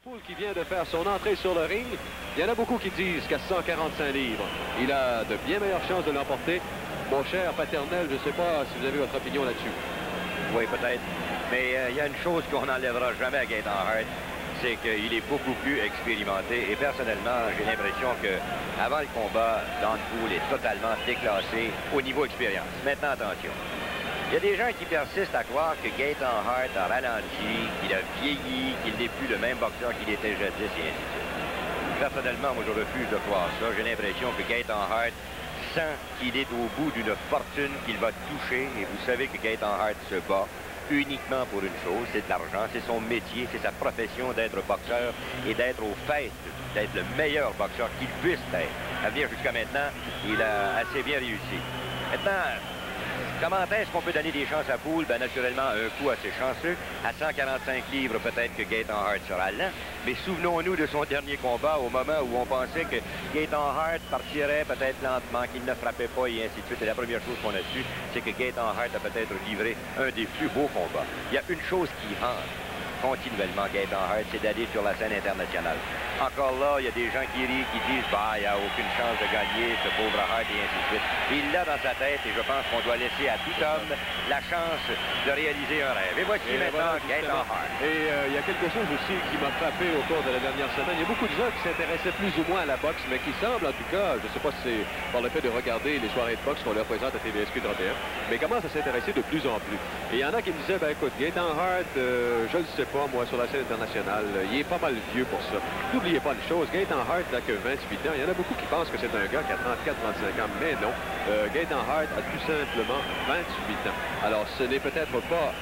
Poul qui vient de faire son entrée sur le ring. Il y en a beaucoup qui disent qu'à 145 livres, il a de bien meilleures chances de l'emporter. Mon cher Paternel, je ne sais pas si vous avez votre opinion là-dessus. Oui, peut-être. Mais il y a une chose qu'on n'enlèvera jamais à Gaétan Hart, c'est qu'il est beaucoup plus expérimenté. Et personnellement, j'ai l'impression qu'avant le combat, Dan Poul est totalement déclassé au niveau expérience. Maintenant, attention. Il y a des gens qui persistent à croire que Gaétan Hart a ralenti, qu'il a vieilli, qu'il n'est plus le même boxeur qu'il était jadis, et ainsi de suite. Personnellement, moi, je refuse de croire ça. J'ai l'impression que Gaétan Hart sent qu'il est au bout d'une fortune qu'il va toucher. Et vous savez que Gaétan Hart se bat uniquement pour une chose, c'est de l'argent, c'est son métier, c'est sa profession d'être boxeur et d'être au fait, d'être le meilleur boxeur qu'il puisse être. À venir jusqu'à maintenant, il a assez bien réussi. Maintenant, comment est-ce qu'on peut donner des chances à Poul? Bien, naturellement, un coup assez chanceux. À 145 livres, peut-être que Gaétan Hart sera lent. Mais souvenons-nous de son dernier combat, au moment où on pensait que Gaétan Hart partirait peut-être lentement, qu'il ne frappait pas, et ainsi de suite. Et la première chose qu'on a su, c'est que Gaétan Hart a peut-être livré un des plus beaux combats. Il y a une chose qui hante continuellement Gaétan Hart, c'est d'aller sur la scène internationale. Encore là, il y a des gens qui rient, qui disent « Bah, il n'y a aucune chance de gagner, ce pauvre Hart, et ainsi de suite. » Il l'a dans sa tête, et je pense qu'on doit laisser à tout homme la chance de réaliser un rêve. Et voici maintenant Gaétan Hart. Et il y a quelque chose aussi qui m'a frappé au cours de la dernière semaine. Il y a beaucoup de gens qui s'intéressaient plus ou moins à la boxe, mais qui semblent, en tout cas, je ne sais pas si c'est par le fait de regarder les soirées de boxe qu'on leur présente à TVSQ 31, mais commencent à s'intéresser de plus en plus. Et il y en a qui me disaient, ben écoute, Gaétan Hart, je ne sais pas, moi, sur la scène internationale, il est pas mal vieux pour ça. N'oubliez pas une chose, Gaétan Hart n'a que 28 ans. Il y en a beaucoup qui pensent que c'est un gars qui a 34-35 ans, mais non. Gaétan Hart a tout simplement 28 ans. Alors, ce n'est peut-être pas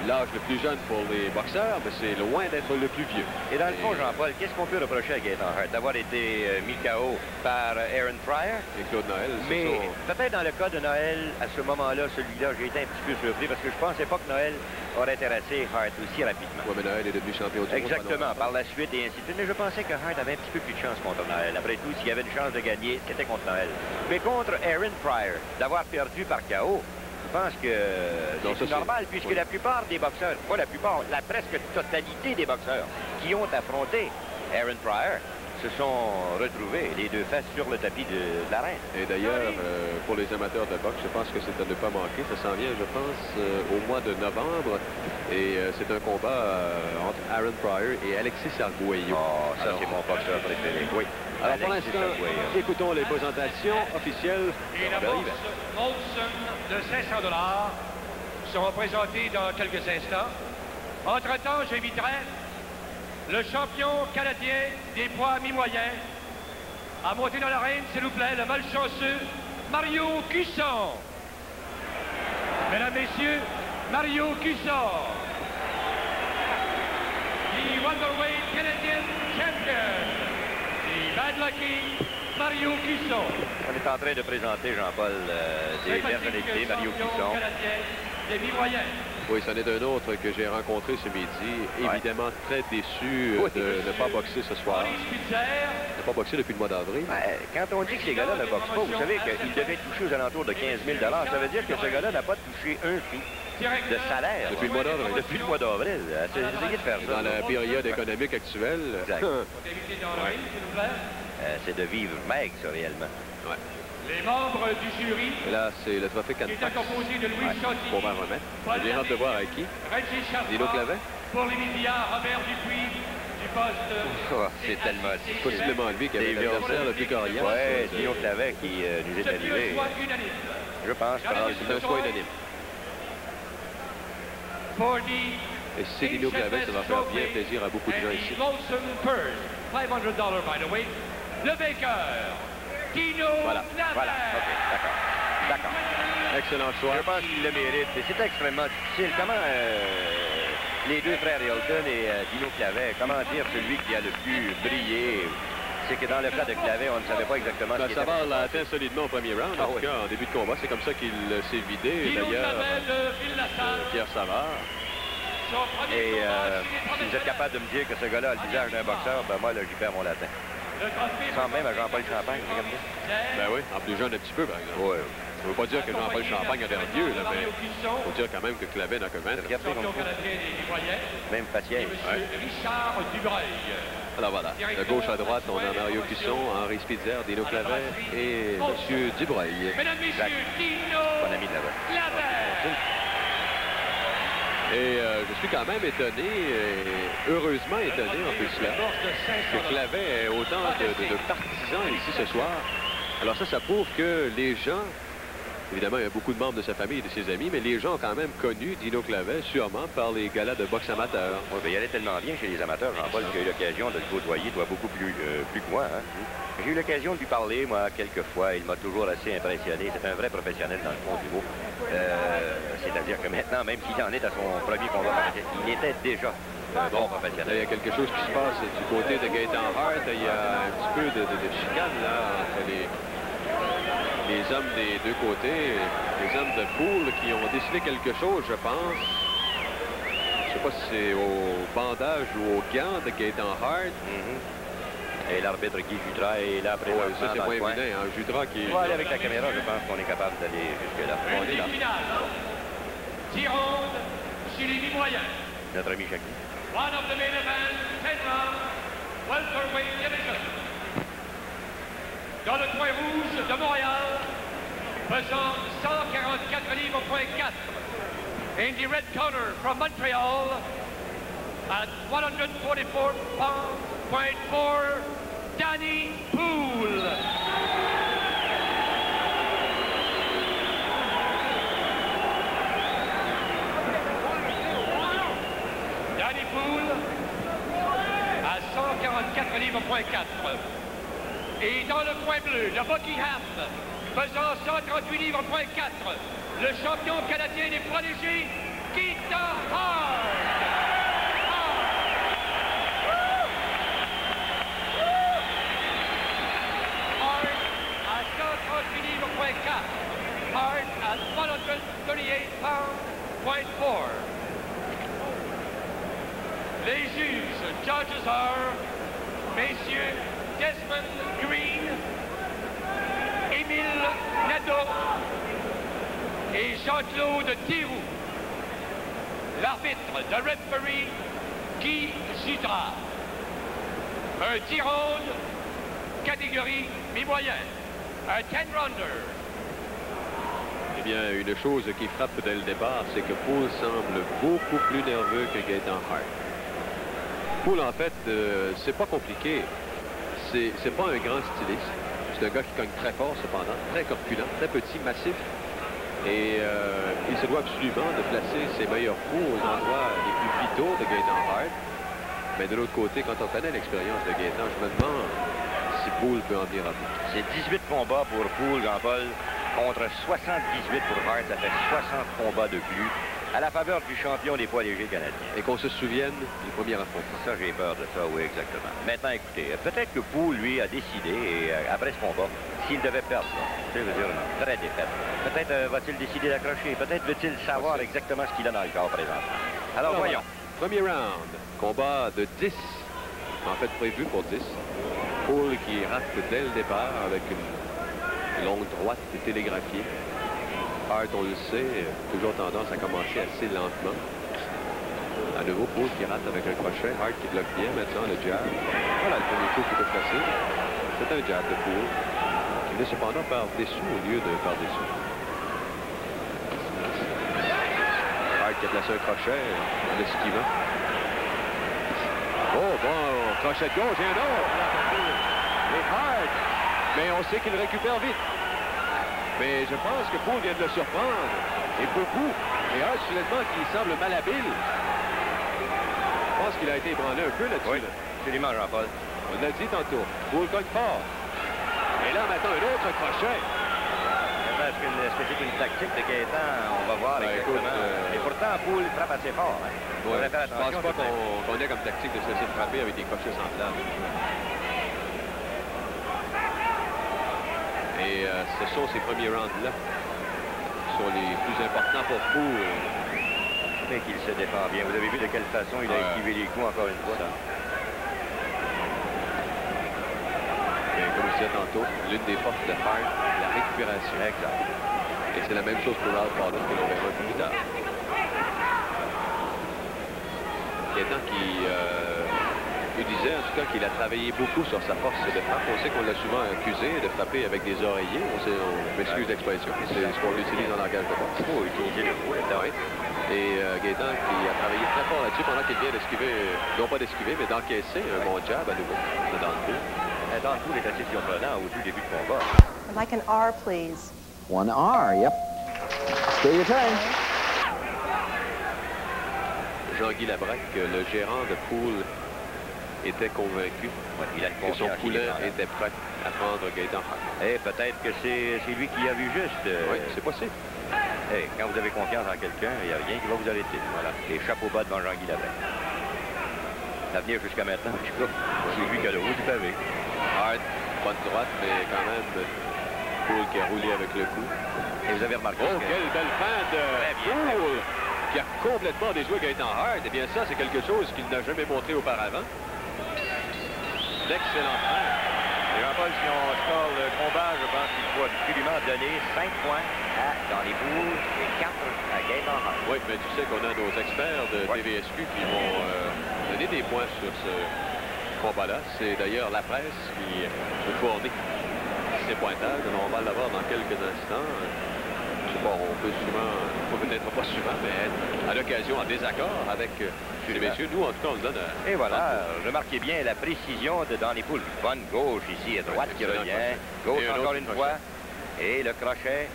l'âge le plus jeune pour les boxeurs, mais c'est loin d'être le plus vieux. Et dans le fond, Jean-Paul, qu'est-ce qu'on peut reprocher à Gaétan Hart? D'avoir été mis KO par Aaron Pryor. Et Claude Noël, mais peut-être dans le cas de Noël, à ce moment-là, celui-là, j'ai été un petit peu surpris parce que je pensais pas que Noël aurait terrassé Hart aussi rapidement. Oui, mais Noël est devenu champion du monde. Exactement, par la suite et ainsi de suite. Mais je pensais que Hart avait un petit peu plus de chance contre Noël. Après tout, s'il y avait une chance de gagner, c'était contre Noël. Mais contre Aaron Pryor, d'avoir perdu par KO, je pense que c'est normal, puisque la plupart des boxeurs, pas la plupart, la presque totalité des boxeurs qui ont affronté Aaron Pryor se sont retrouvés, les deux faces sur le tapis de l'arène. Et d'ailleurs, pour les amateurs de boxe, je pense que c'est à ne pas manquer. Ça s'en vient, je pense, au mois de novembre. Et c'est un combat entre Aaron Pryor et Alexis Arguello. Oh, ça, c'est mon boxeur préféré. Oui. Alors, pour l'instant, écoutons les présentations officielles. Et la bourse Molson de 500 $ seront présentées dans quelques instants. Entre-temps, j'inviterai le champion canadien des poids mi-moyens à monter dans l'arène, s'il vous plaît, le malchanceux Mario Cusson. Mesdames, Messieurs, Mario Cusson, the Wonderweight Canadian Champion, the Bad Lucky Mario Cusson. On est en train de présenter, Jean-Paul, des personnalités, Mario Cusson. Des mi-moyens. Oui, c'en est un autre que j'ai rencontré ce midi. Évidemment, très déçu de ne pas boxer ce soir. De ne pas boxer depuis le mois d'avril. Quand on dit que ces gars-là ne boxent pas, vous savez qu'il devait toucher aux alentours de 15 000 $. Ça veut dire que ce gars-là n'a pas touché un sou de salaire. Depuis le mois d'avril. Depuis le mois d'avril. Essayez de faire ça. Dans la période économique actuelle. Exact. C'est de vivre maigre, ça, réellement. Ouais. Les membres du jury. Et là, c'est le trophée Canpax. Qui est composé de Louis Chotti. Pour m'en remettre. J'ai hâte de voir avec qui. Dino Clavet. Pour les médias, Robert Dupuis du poste. Oh, c'est tellement possiblement lui qui avait l'adversaire le plus coriace. Oui, Dino Clavet qui nous est arrivé. Je pense que c'est un choix unanime. Et si c'est Dino Clavet, ça va faire bien plaisir à beaucoup de gens ici. $500, by the way. Le vainqueur, Dino Clavet. Voilà, ok, d'accord. Excellent choix. Je pense qu'il le mérite. C'est extrêmement difficile. Comment les deux frères Hilton et Dino Clavet, comment dire celui qui a le plus brillé? C'est que dans le cas de Clavet, on ne savait pas exactement ce qui était. Savard l'a atteint solidement au premier round. En tout cas, en début de combat, c'est comme ça qu'il s'est vidé. D'ailleurs, Pierre Savard. Et si vous êtes capable de me dire que ce gars-là a le visage d'un boxeur, ben moi, là, j'y perds mon latin. Sans même à Jean-Paul Champagne, c'est comme ça. Ben oui, en plus jeune un petit peu, par exemple. Oui. ne veut pas dire que Jean-Paul Champagne a l'air vieux, là, mais il faut dire quand même que Clavet n'a que 20 ans. Regardez même patience. Ouais. Richard Dubreuil. Alors voilà, de gauche à droite, on a Mario Cusson, Henri Spitzer, Dino Clavet et M. Dubreuil. Mesdames, Messieurs, Dino Bon ami de la voix. Clavet. Et je suis quand même étonné, et heureusement étonné en plus là, que Clavet ait autant de partisans ici ce soir. Alors ça prouve que les gens, évidemment il y a beaucoup de membres de sa famille et de ses amis, mais les gens ont quand même connu Dino Clavet sûrement par les galas de boxe amateur. Oui, ben, il allait tellement bien chez les amateurs, Jean-Paul, qu'il a eu l'occasion de le côtoyer, toi, beaucoup plus que moi. Hein? J'ai eu l'occasion de lui parler, moi, quelques fois. Il m'a toujours assez impressionné. C'est un vrai professionnel dans le fond du mot. C'est-à-dire que maintenant, même s'il en est à son premier combat professionnel, il était déjà un bon professionnel. Il y a quelque chose qui se passe du côté de Gaétan Hart. Il y a un petit peu de chicane là, entre les hommes des deux côtés, les hommes de Poole qui ont décidé quelque chose, je pense. Je ne sais pas si c'est au bandage ou au gant de Gaétan Hart. Et l'arbitre Guy Jutras est là présentement. Ça, c'est moins évident. Hein? Jutras qui... On va aller avec la caméra, je pense qu'on est capable d'aller jusque-là. On est là. Gironde chez les mi-moyens. Notre ami Jackie. One of the main event, 10 rounds, welterweight division. Dans le coin rouge de Montréal, pesant 144 livres, point 4. In the red corner from Montreal, at 144 pounds, point 4, Danny Poole. Danny Poole à 144 livres, point 4. Et dans le coin bleu, le Buckingham, pesant 138 livres, point 4, le champion canadien des poids légers, Gaétan Hart. Hart at 138 pounds, point 4. Les juges, judges are messieurs Desmond Green, Émile Nadeau et Jean-Claude Thiroux. L'arbitre, the referee, Guy Jutras. Un 10 rounds, catégorie mi-moyenne. Un 10-rounder. Eh bien, une chose qui frappe dès le départ, c'est que Poole semble beaucoup plus nerveux que Gaétan Hart. Poole, en fait, c'est pas compliqué. C'est pas un grand styliste. C'est un gars qui cogne très fort, cependant, très corpulent, très petit, massif. Et il se doit absolument de placer ses meilleurs coups aux endroits les plus vitaux de Gaétan Hart. Mais de l'autre côté, quand on connaît l'expérience de Gaétan, je me demande si Poole peut en venir à bout. C'est 18 combats pour Poole, Jean-Paul, contre 78 pour Hart. Ça fait 60 combats de plus à la faveur du champion des poids légers canadiens. Et qu'on se souvienne du premier affrontement. Ça, j'ai peur de ça, oui, exactement. Maintenant, écoutez, peut-être que Poole, lui, a décidé, et après ce combat, s'il devait perdre, je veux dire, une très défaite, peut-être va-t-il décider d'accrocher, peut-être veut-il savoir exactement ce qu'il a dans le corps présentement. Alors, voyons. Premier round, combat de 10, en fait prévu pour 10. Poole qui rate dès le départ avec une longue droite télégraphiée. Hart, on le sait, toujours tendance à commencer assez lentement. À nouveau, Poole qui rate avec un crochet. Hart qui bloque bien maintenant le jab. Voilà le premier coup qui peut passer. C'est un jab de Poole qui venait cependant par-dessous au lieu de par-dessous. Hart qui a placé un crochet en esquivant. Oh, bon, crochet de gauche et un autre. Et Hart, mais on sait qu'il récupère vite. Mais je pense que Poole vient de le surprendre. Et beaucoup. Et Hart, soudainement, qui semble malhabile. Je pense qu'il a été ébranlé un peu là-dessus. Oui, absolument, Jean-Paul. On l'a dit tantôt. Poole cogne fort. Et là, maintenant, un autre crochet. Est-ce que c'est une tactique de Gaétan? On va voir exactement. Et pourtant, Poole frappe assez fort. Hein? Ouais, je ne pense pas qu'on ait comme tactique de se laisser frapper avec des crochets semblables. Et ce sont ces premiers rounds-là qui sont les plus importants pour Poole. Mais qu'il se défend bien. Vous avez vu de quelle façon il a esquivé les coups encore une fois. Et comme je disais tantôt, l'une des forces de Hart, la récupération. Exact. Et c'est la même chose pour Ralph Collins que l'on verra plus tard. Gaétan qui disait en tout cas qu'il a travaillé beaucoup sur sa force de frappe. On sait qu'on l'a souvent accusé de frapper avec des oreillers. On m'excuse l'expression. C'est ce qu'on utilise en langage de boxe. Il faut utiliser le coup, oui. Et Gaétan qui a travaillé très fort là-dessus pendant qu'il vient d'esquiver, non pas d'esquiver, mais d'encaisser un bon jab à nouveau de Dancourt. Dancourt est assez surprenant au tout début de combat. I'd like an R, please. One R, yep. Still your turn. Jean-Guy Labrec, le gérant de Poole, était convaincu que son poulain était prêt à prendre Gaétan Hart. Et peut-être que c'est lui qui a vu juste. Oui, c'est possible. Hey, quand vous avez confiance en quelqu'un, il n'y a rien qui va vous arrêter. Voilà. Les chapeaux bas devant Jean-Guy Labrec. L'avenir jusqu'à maintenant, en tout cas, c'est lui qui a le haut du pavé. Hart, bonne droite, mais quand même, Poole qui a roulé avec le coup. Et vous avez remarqué quelle belle fin de Poole qui a complètement déjoué Gaétan Hart. Eh bien, ça, c'est quelque chose qu'il n'a jamais montré auparavant. D'excellent fin. Jean-Paul, si on score le combat, je pense qu'il faut absolument donner 5 points dans les Poules et 4 à Gaétan Hart. Oui, mais tu sais qu'on a nos experts de TVSQ qui vont donner des points sur ce combat-là. C'est d'ailleurs la presse qui nous fournit ces pointages. On va l'avoir dans quelques instants. Je sais pas, on peut souvent, peut-être pas souvent, mais être à l'occasion en désaccord avec les messieurs. Nous, en tout cas, on le donne à... Et voilà, remarquez bien la précision de dans les Poules. Bonne gauche ici, à droite qui revient. Gauche encore une fois. Et le crochet.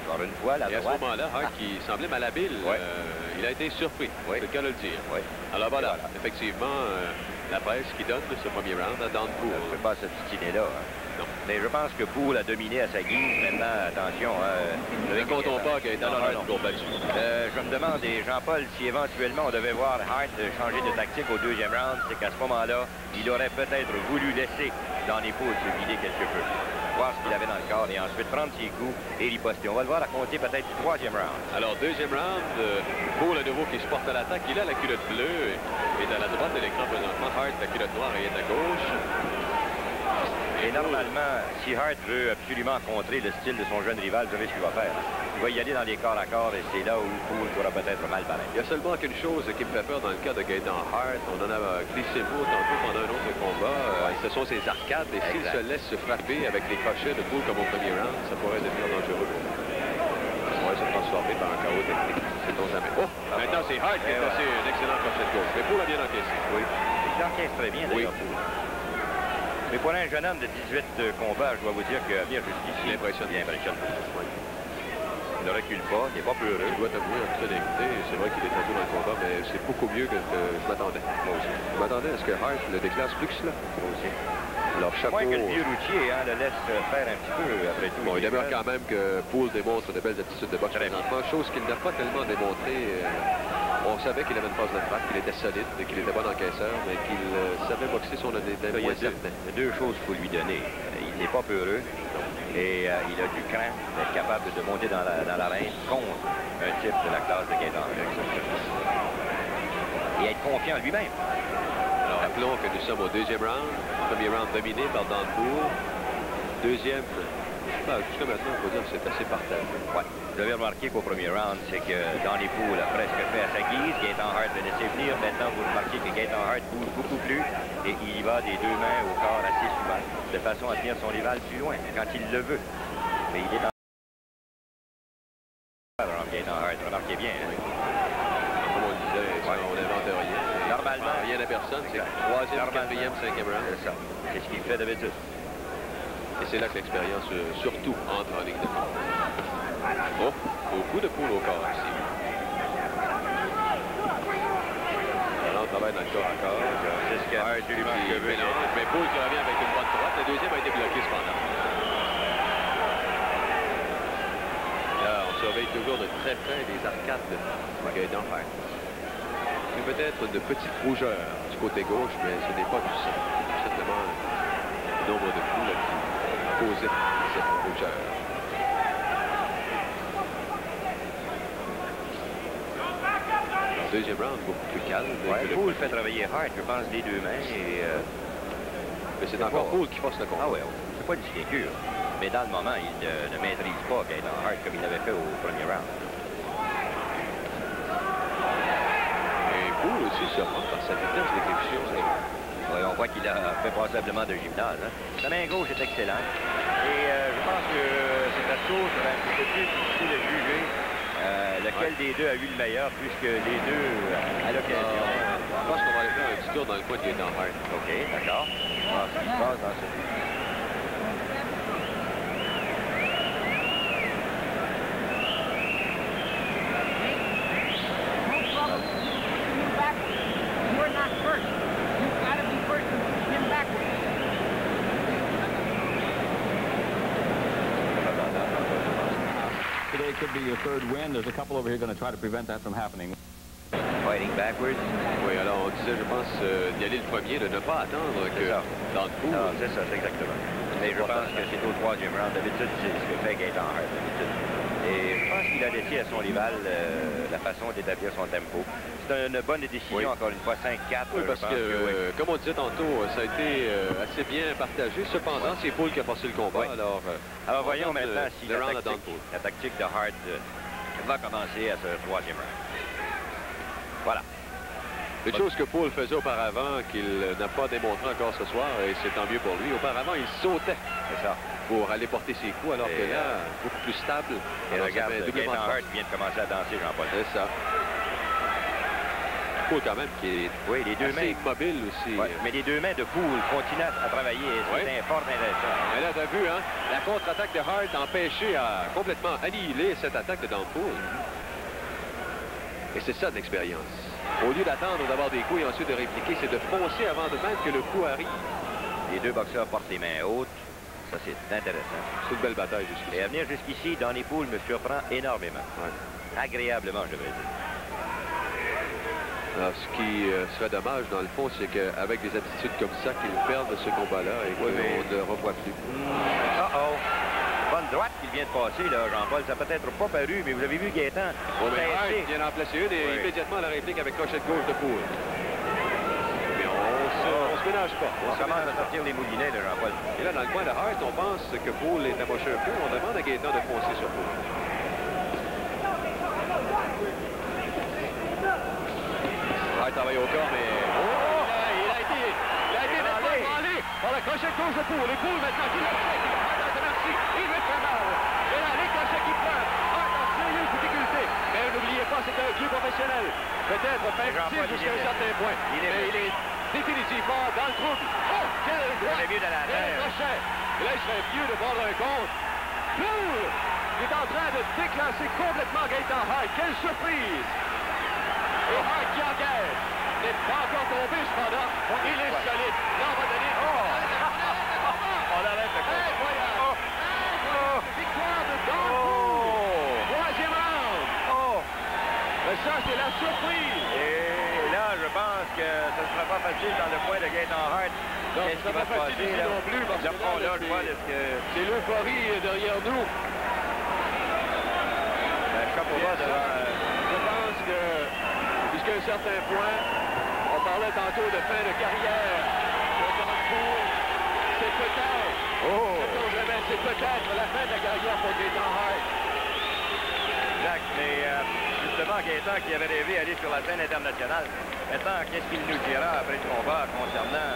Encore une fois, la droite. Et à ce moment-là, Hart, qui semblait malhabile, il a été surpris, c'est le cas de le dire. Alors voilà, effectivement, la presse qui donne ce premier round à Dancourt. Je ne peux pas s'obstiner là. Non. Mais je pense que Poole a dominé à sa guise. Maintenant, attention. Ne comptons pas Gaétan Hart pour battu. Je me demande, et Jean-Paul, si éventuellement on devait voir Hart changer de tactique au deuxième round, c'est qu'à ce moment-là, il aurait peut-être voulu laisser dans les Poules se vider quelque peu. Voir ce qu'il avait dans le corps et ensuite prendre ses coups et riposter. On va le voir à compter peut-être du troisième round. Alors, deuxième round, Poole à nouveau qui se porte à l'attaque. Il a la culotte bleue et est à la droite de l'écran présentement. Hart, la culotte noire, et est à gauche. Et normalement, si Hart veut absolument contrer le style de son jeune rival, vous savez ce qu'il va faire. Il va y aller dans les corps à corps et c'est là où Poole pourra peut-être mal paraître. Il y a seulement qu'une chose qui me fait peur dans le cas de Gaétan Hart. On en a glissé mot tantôt pendant un autre combat. Ce sont ses arcades et s'il se laisse frapper avec les crochets de Poole comme au premier round, ça pourrait devenir dangereux. Ça pourrait se transformer par un chaos technique. Sait-on jamais. Oh! Maintenant, c'est Hart qui a passé un excellent crochet de gauche. Mais Poole a bien encaissé. Oui. Il encaisse très bien d'ailleurs, Poole. Mais pour un jeune homme de 18 combats, je dois vous dire que bien jusqu'ici, il impressionne. Il ne recule pas, il n'est pas peureux. Je dois t'avouer en toute honnêteté, c'est vrai qu'il est très dur dans le combat, mais c'est beaucoup mieux que je m'attendais. Moi aussi. Je m'attendais à ce que Hart le déclasse plus que cela. Moi aussi. Alors, chapeau... Moins que le vieux routier le laisse faire un petit peu après tout. Bon, il demeure quand même que Poole démontre de belles aptitudes de boxe présentement, chose qu'il n'a pas tellement démontré. On savait qu'il avait une phase de frappe, qu'il était solide, qu'il était bon encaisseur, mais qu'il savait boxer son honnêteté. Il y a deux choses qu'il faut lui donner. Il n'est pas peureux et il a du cran d'être capable de monter dans l'arène contre un type de la classe de Gaétan. Et être confiant en lui-même. Alors, rappelons que nous sommes au deuxième round. Premier round dominé par Dancourt. Deuxième, jusqu'à maintenant, on peut dire que c'est assez partagé. Ouais. Vous avez remarqué qu'au premier round, c'est que dans les Poules a presque fait à sa guise. Gaétan Hart l'a laissé venir. Maintenant, vous remarquez que Gaétan Hart bouge beaucoup plus et il y va des deux mains au corps assez souvent, de façon à tenir son rival plus loin, quand il le veut. Mais il est dans... Gaétan Hart, remarquez bien. Hein? Comme on le disait, on n'invente rien. Normalement, rien à personne. C'est troisième, quatrième, cinquième round. C'est ça. C'est ce qu'il fait d'habitude. Et c'est là que l'expérience, surtout, entre en ligne de compte. Oh, beaucoup de Poole au corps ici. Alors, on travaille dans le corps à corps. C'est ce qu'il a absolument que veut. Mais Poole qui revient avec une bonne droite. Le deuxième a été bloqué cependant. Là, on surveille toujours de très près les arcades de Gaétan Hart. C'est peut-être de petites rougeurs du côté gauche, mais ce n'est pas du sang. C'est simplement le nombre de coups là, qui causait cette rougeur. Deuxième round, beaucoup plus calme. Poole fait travailler Hart, je pense, les deux mains. Et, mais c'est encore Poole qui force le combat. Ah ouais, c'est pas une sinécure. Mais dans le moment, il ne maîtrise pas Gaetan Hart comme il l'avait fait au premier round. Et Poole aussi surprend par sa vitesse d'exécution. Oui, on voit qu'il a fait passablement de gymnase. Hein. Sa main gauche est excellente. Et je pense que c'est à tour serait un petit peu plus difficile de juger lequel des deux a eu le meilleur, puisque les deux, à l'occasion... Je pense qu'on va aller faire un petit tour dans le coin de Gaetan Hart. OK, d'accord. Je pense qu'il se passe dans ce... Today could be your third win. There's a couple over here going to try to prevent that from happening. Fighting backwards. Oui, alors on disait, je pense, d'y aller le premier, de ne pas attendre que dans le coup. Non, c'est ça, c'est exactement. Mais je pense que c'est au troisième round. D'habitude, c'est ce que fait Gaetan Hart. Et je pense qu'il a laissé à son rival la façon d'établir son tempo. C'est une bonne décision, encore une fois, 5-4. Oui, parce que, comme on disait tantôt, ça a été assez bien partagé. Cependant, c'est Poole qui a passé le combat. Alors voyons maintenant si la tactique de Hart va commencer à ce troisième round. Voilà. Une chose que Poole faisait auparavant, qu'il n'a pas démontré encore ce soir, et c'est tant mieux pour lui. Auparavant, il sautait pour aller porter ses coups, alors que là, beaucoup plus stable. Et regarde, Gaetan Hart vient de commencer à danser, Jean-Paul. C'est ça. Poole, quand même, qui est les deux assez mains mobile aussi. Ouais, mais les deux mains de Poole continuent à travailler. C'est fort intéressant. Mais là, t'as vu, hein, la contre-attaque de Hart a empêché à complètement annihiler cette attaque de Poole. Et c'est ça de l'expérience. Au lieu d'attendre d'avoir des coups et ensuite de répliquer, c'est de foncer avant de même que le coup arrive. Les deux boxeurs portent les mains hautes. Ça, c'est intéressant. C'est une belle bataille jusqu'ici. Et à venir jusqu'ici, Donnie Poole me surprend énormément. Ouais. Agréablement, je devrais dire. Alors, ce qui serait dommage, dans le fond, c'est qu'avec des attitudes comme ça, qu'ils perdent ce combat-là et qu'on ne revoit plus. Bonne droite qu'il vient de passer, là, Jean-Paul. Ça peut être pas paru, mais vous avez vu Gaétan. Il vient d'en placer une et immédiatement la réplique avec crochet de gauche de Poole. Mais on se ménage pas. On commence à sortir les moulinets, là, Jean-Paul. Et là, dans le coin de Hart, on pense que Poole est amoché un peu. On demande à Gaétan de foncer sur Poole. Hart travaille au corps, mais... il a été ébranlé par le crochet de gauche de Poole. Et Poole, maintenant, qui l'a fait. Il veut faire mal. Et là, les crochets qui pleurent. Hart en sérieuse difficulté. Mais n'oubliez pas, c'est un jeu professionnel. Peut-être perfectible jusqu'à un certain point. Mais il est définitivement dans le trouble. Oh, quel crochet. Et là, il serait mieux de prendre un compte. Poole est en train de déclasser complètement Gaétan Hart. Quelle surprise. Et Hart qui encaisse. N'est pas encore tombé, cependant. Il est solide. Là, on va donner... On arrête le combat. Victoire de Poole. Troisième round. Mais ça, c'est la surprise. Et là, je pense que ce ne sera pas facile dans le coin de Gaétan Hart. Qu'est-ce qui va se passer là? Non plus, parce que là, c'est l'euphorie derrière nous. Chapeau bas devant... Je pense que, jusqu'à un certain point, on parlait tantôt de fin de carrière de Poole. C'est peut-être, c'est peut-être la fin de la carrière pour Gaétan Hart. Exact, mais justement, Gaétan qui avait rêvé d'aller sur la scène internationale, maintenant, qu'est-ce qu'il nous dira après le combat concernant